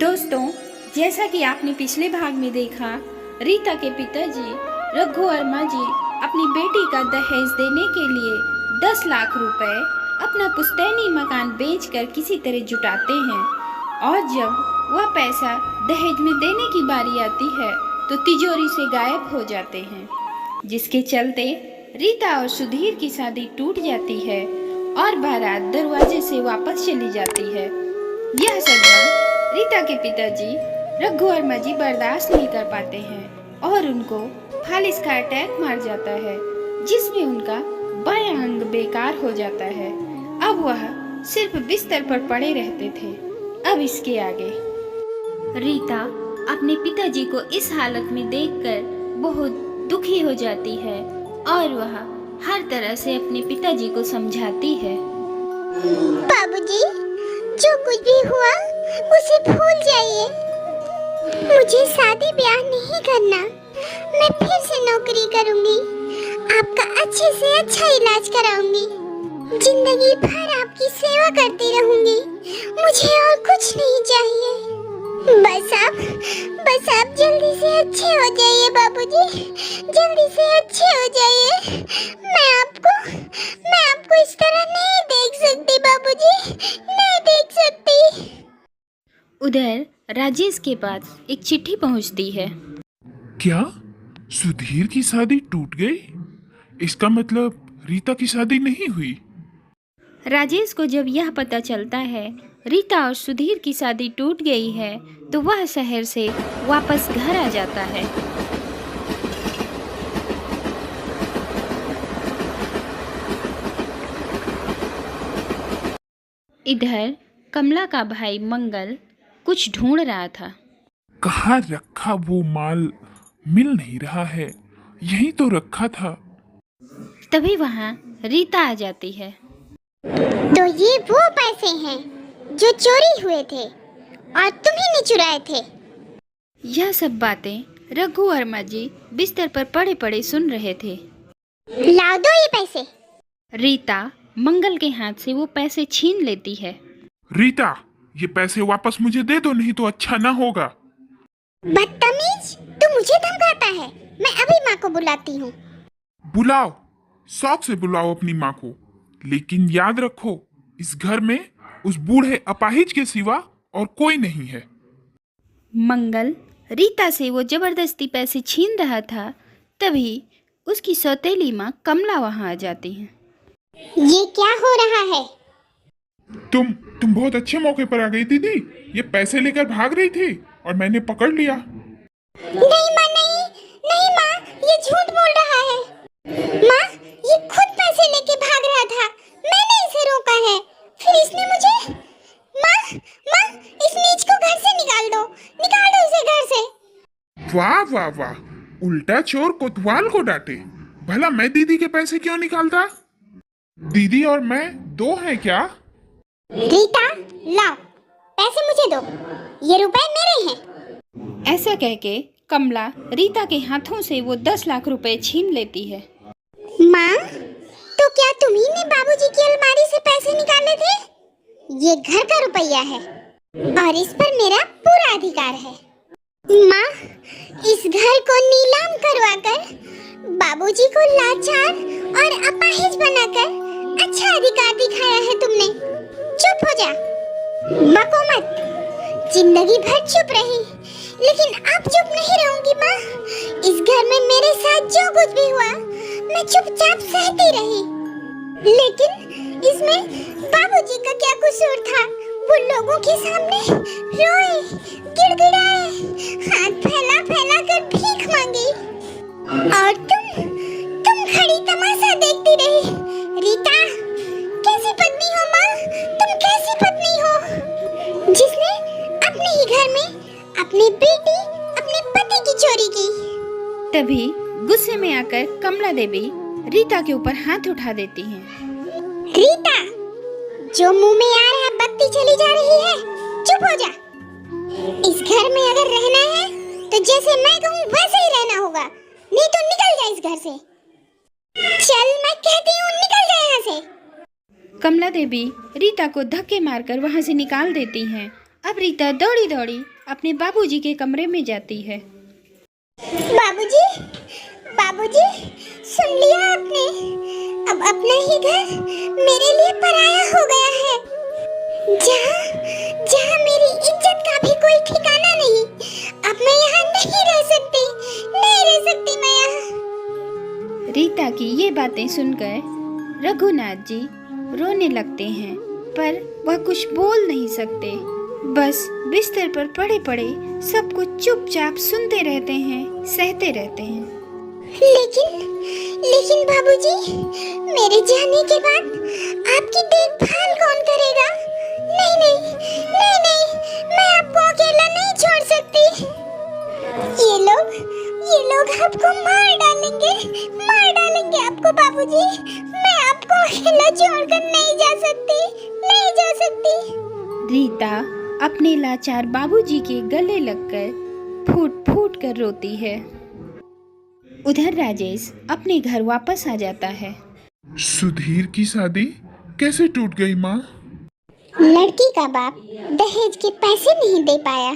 दोस्तों, जैसा कि आपने पिछले भाग में देखा, रीता के पिताजी रघु वर्मा जी अपनी बेटी का दहेज देने के लिए 10 लाख रुपए अपना पुश्तैनी मकान बेचकर किसी तरह जुटाते हैं और जब वह पैसा दहेज में देने की बारी आती है तो तिजोरी से गायब हो जाते हैं, जिसके चलते रीता और सुधीर की शादी टूट जाती है और बारात दरवाजे से वापस चली जाती है। यह सदमा रीता के पिताजी रघु वर्मा जी बर्दाश्त नहीं कर पाते हैं और उनको फालिस का अटैक मार जाता है, जिसमें उनका बायां अंग बेकार हो जाता है। अब वह सिर्फ बिस्तर पर पड़े रहते थे। अब इसके आगे रीता अपने पिताजी को इस हालत में देखकर बहुत दुखी हो जाती है और वह हर तरह से अपने पिताजी को समझाती है। बाबूजी, जो कुछ भी हुआ उसे भूल जाइए। मुझे शादी ब्याह नहीं करना। मैं फिर से नौकरी करूंगी, आपका अच्छे से अच्छा इलाज कराऊंगी, जिंदगी भर आपकी सेवा करती रहूंगी। मुझे और कुछ नहीं चाहिए। बस आप जल्दी से अच्छे हो जाइए बाबूजी, जल्दी से अच्छे हो जाइए। मैं आपको इस तरह नहीं देख सकती बाबूजी, नहीं देख सकती। उधर राजेश के पास एक चिट्ठी पहुंचती है। क्या सुधीर की शादी टूट गई? इसका मतलब रीता की शादी नहीं हुई। राजेश को जब यह पता चलता है रीता और सुधीर की शादी टूट गई है तो वह शहर से वापस घर आ जाता है। इधर कमला का भाई मंगल कुछ ढूंढ रहा था। कहाँ रखा वो माल? मिल नहीं रहा है। यहीं तो रखा था। तभी वहाँ रीता आ जाती है। तो ये वो पैसे हैं जो चोरी हुए थे और तुम्ही ने चुराए थे। यह सब बातें रघु वर्मा जी बिस्तर पर पड़े पड़े सुन रहे थे। लाओ दो ये पैसे। रीता मंगल के हाथ से वो पैसे छीन लेती है। रीता, ये पैसे वापस मुझे दे दो, नहीं तो अच्छा ना होगा। बदतमीज, तू मुझे धमकाता है। मैं अभी माँ को बुलाती हूँ। बुलाओ, शौक से बुलाओ अपनी माँ को, लेकिन याद रखो इस घर में उस बूढ़े अपाहिज के सिवा और कोई नहीं है। मंगल रीता से वो जबरदस्ती पैसे छीन रहा था, तभी उसकी सौतेली माँ कमला वहाँ आ जाती है। ये क्या हो रहा है? तुम बहुत अच्छे मौके पर आ गई दीदी। ये पैसे लेकर भाग रही थी और मैंने पकड़ लिया। नहीं माँ, नहीं माँ, ये झूठ बोल रहा है। माँ, ये खुद पैसे लेके भाग रहा था। मैंने इसे रोका है, फिर इसने मुझे। माँ, इस नीच को घर से निकाल दो इसे घर से। वाह वाह वाह, उल्टा चोर कोतवाल को डांटे। भला मैं दीदी के पैसे क्यों निकालता? दीदी और मैं दो हैं क्या? रीता, लाओ पैसे मुझे दो, ये रुपए मेरे हैं। ऐसा कह के कमला रीता के हाथों से वो 10 लाख रुपए छीन लेती है। माँ, तो क्या तुम्ही ने बाबूजी की अलमारी से पैसे निकाले थे? ये घर का रुपया है और इस पर मेरा पूरा अधिकार है। माँ, इस घर को नीलाम करवाकर बाबूजी को लाचार और अपाहिज बनाकर अच्छा अधिकार दिखाया है तुमने। चुप हो जा, बको मत। जिंदगी भर चुप रही, लेकिन अब चुप नहीं रहूंगी माँ। इस घर में मेरे साथ जो कुछ भी हुआ मैं चुपचाप सहती रही, लेकिन इसमें बाबूजी का क्या कसूर था? वो लोगों के सामने रोए, गिड़गिड़ाए, हाथ फैला फैला कर भीख मांगी और तुम खड़ी तमाशा देखती रही। रीता, कैसी पत्नी हो माँ? तुम कैसी पत्नी हो जिसने अपने ही घर में अपनी बेटी, अपने पति की चोरी की? तभी गुस्से में आकर कमला देवी रीता के ऊपर हाथ उठा देती हैं। रीता, जो मुंह में आ रहा बत्ती चली जा रही है, चुप हो जा। इस घर में अगर रहना है तो जैसे मैं कहूँ वैसे ही रहना होगा, नहीं तो निकल जा इस घर से। चल, मैं कहती हूँ निकल जा यहाँ से। कमला देवी रीता को धक्के मारकर वहाँ से निकाल देती हैं अब रीता दौड़ी दौड़ी अपने बाबूजी के कमरे में जाती है। बाबूजी, बाबूजी, सुन लिया आपने? अब अपना ही घर मेरे लिए पराया हो गया है, जहाँ जहाँ मेरी इज्जत का भी कोई ठिकाना नहीं। अब मैं यहाँ नहीं रह सकती, नहीं रह सकती मैं यहाँ। रीता की ये बातें सुनकर रघुनाथ जी रोने लगते हैं, पर वह कुछ बोल नहीं सकते। बस बिस्तर पर पड़े पड़े सब कुछ चुपचाप सुनते रहते हैं, सहते रहते हैं। लेकिन बाबूजी, मेरे जाने के बाद आपकी देखभाल कौन करेगा? नहीं नहीं नहीं नहीं, मैं आपको अकेला नहीं छोड़ सकती। ये लोग आपको मार डालेंगे आपको बाबूजी। मैं आपको अकेला छोड़कर नहीं जा सकती, नहीं जा सकती। रीता अपने लाचार बाबूजी के गले लगकर फूट फूट कर रोती है। उधर राजेश अपने घर वापस आ जाता है। सुधीर की शादी कैसे टूट गई माँ? लड़की का बाप दहेज के पैसे नहीं दे पाया,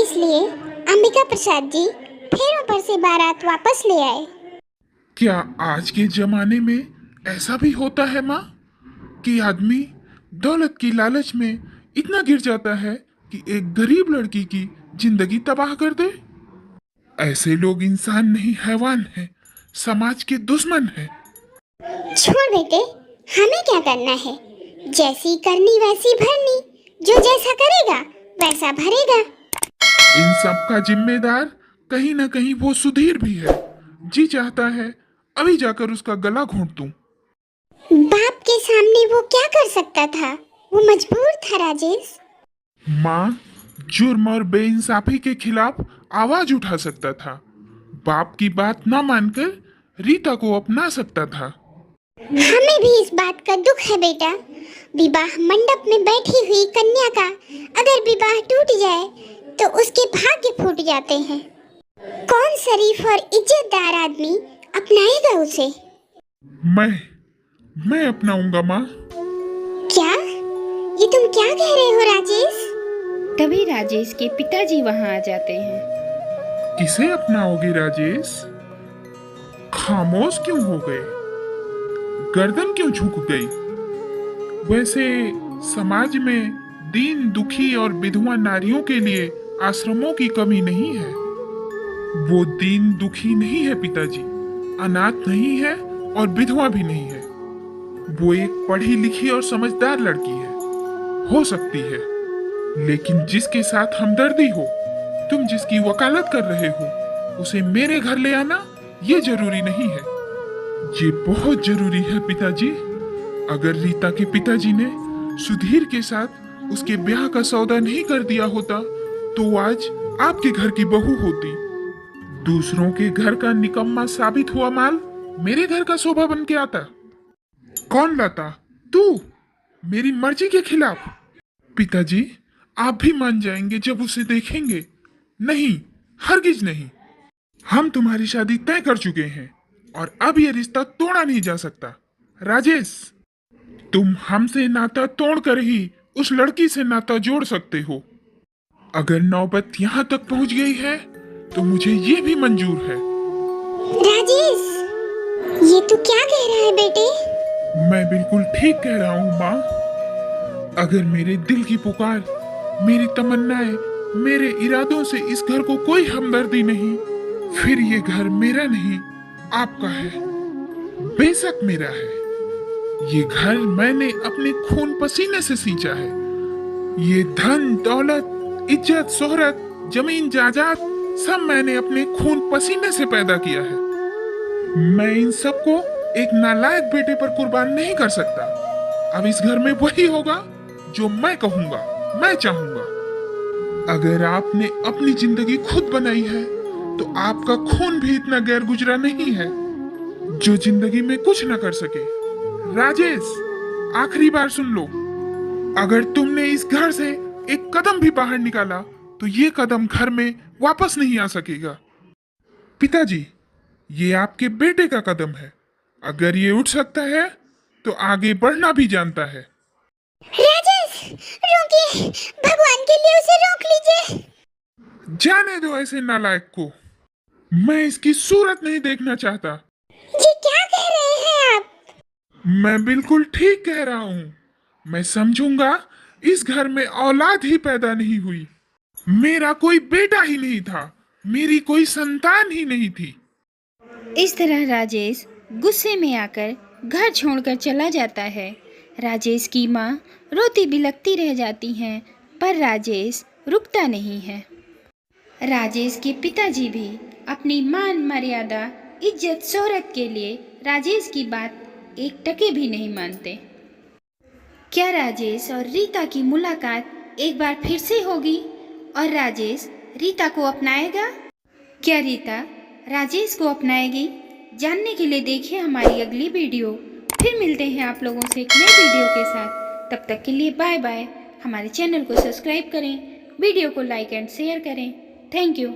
इसलिए अंबिका प्रसाद जी फिर ऊपर से बारात वापस ले आए। क्या आज के जमाने में ऐसा भी होता है माँ कि आदमी दौलत की लालच में इतना गिर जाता है कि एक गरीब लड़की की जिंदगी तबाह कर दे? ऐसे लोग इंसान नहीं, हैवान हैं, समाज के दुश्मन हैं। छोड़ बेटे, हमें क्या करना है? जैसी करनी वैसी भरनी, जो जैसा करेगा वैसा भरेगा। इन सब का जिम्मेदार कहीं ना कहीं वो सुधीर भी है। जी चाहता है अभी जाकर उसका गला घोंट दूं। बाप के सामने वो क्या कर सकता था? वो मजबूर था राजेश। माँ, जुर्म और बेइंसाफी के खिलाफ आवाज उठा सकता था। बाप की बात ना मानकर रीता को अपना सकता था। हमें भी इस बात का दुख है बेटा। विवाह मंडप में बैठी हुई कन्या का अगर विवाह टूट जाए तो उसके भाग्य फूट जाते हैं। कौन शरीफ और इज्जतदार आदमी अपनाएगा उसे? मैं अपनाऊंगा माँ। क्या? ये तुम क्या कह रहे हो राजेश? तभी राजेश के पिताजी वहां आ जाते हैं। किसे अपनाओगे राजेश? खामोश क्यों हो गए? गर्दन क्यों झुक गई? वैसे समाज में दीन दुखी और विधवा नारियों के लिए आश्रमों की कमी नहीं है। वो दीन दुखी नहीं है पिताजी, अनाथ नहीं है और विधवा भी नहीं है। वो एक पढ़ी लिखी और समझदार लड़की है, हो सकती है, लेकिन जिसके साथ हमदर्दी हो, तुम जिसकी वकालत कर रहे हो, उसे मेरे घर ले आना ये जरूरी नहीं है। ये बहुत जरूरी है पिताजी। अगर रीता के पिताजी ने सुधीर के साथ उसके ब्याह का सौदा नहीं कर दिया होता तो आज आपके घर की बहू होती। दूसरों के घर का निकम्मा साबित हुआ माल मेरे घर का शोभा बन के आता। कौन लाता? तू, मेरी मर्जी के खिलाफ। पिताजी, आप भी मान जाएंगे जब उसे देखेंगे। नहीं, हरगिज नहीं। हम तुम्हारी शादी तय कर चुके हैं और अब यह रिश्ता तोड़ा नहीं जा सकता। राजेश, तुम हमसे नाता तोड़कर ही उस लड़की से नाता जोड़ सकते हो। अगर नौबत यहाँ तक पहुँच गई है तो मुझे ये भी मंजूर है। राजेश, ये तू क्या कह रहा है बेटे? मैं बिल्कुल ठीक कह रहा हूँ माँ। अगर मेरे दिल की पुकार, मेरी तमन्नाएं, मेरे इरादों से इस घर को कोई हमदर्दी नहीं, फिर ये घर मेरा नहीं, आपका है। बेशक मेरा है। ये घर मैंने अपने खून पसीने से सींचा है। ये धन दौलत, इज्जत, शोहरत, जमीन जायदाद सब मैंने अपने खून पसीने से पैदा किया है। मैं इन सबको एक नालायक बेटे पर कुर्बान नहीं कर सकता। अब इस घर में वही होगा जो मैं कहूंगा, मैं चाहूंगा। अगर आपने अपनी जिंदगी खुद बनाई है तो आपका खून भी इतना गैर गुजरा नहीं है जो जिंदगी में कुछ न कर सके। राजेश, आखिरी बार सुन लो। अगर तुमने इस घर से एक कदम भी बाहर निकाला तो ये कदम घर में वापस नहीं आ सकेगा। पिताजी, ये आपके बेटे का कदम है। अगर ये उठ सकता है तो आगे बढ़ना भी जानता है। राजेश, रुकिए, भगवान के लिए उसे रोक लीजिए। जाने दो ऐसे नालायक को। मैं इसकी सूरत नहीं देखना चाहता। जी क्या कह रहे हैं आप? मैं बिल्कुल ठीक कह रहा हूँ। मैं समझूंगा इस घर में औलाद ही पैदा नहीं हुई। मेरा कोई बेटा ही नहीं था, मेरी कोई संतान ही नहीं थी। इस तरह राजेश गुस्से में आकर घर छोड़कर चला जाता है। राजेश की माँ रोती बिलखती रह जाती हैं, पर राजेश रुकता नहीं है। राजेश के पिताजी भी अपनी मान मर्यादा इज्जत शोहरत के लिए राजेश की बात एक टके भी नहीं मानते। क्या राजेश और रीता की मुलाकात एक बार फिर से होगी और राजेश रीता को अपनाएगा? क्या रीता राजेश को अपनाएगी? जानने के लिए देखिए हमारी अगली वीडियो। फिर मिलते हैं आप लोगों से एक नई वीडियो के साथ। तब तक के लिए बाय बाय। हमारे चैनल को सब्सक्राइब करें, वीडियो को लाइक एंड शेयर करें। Thank you.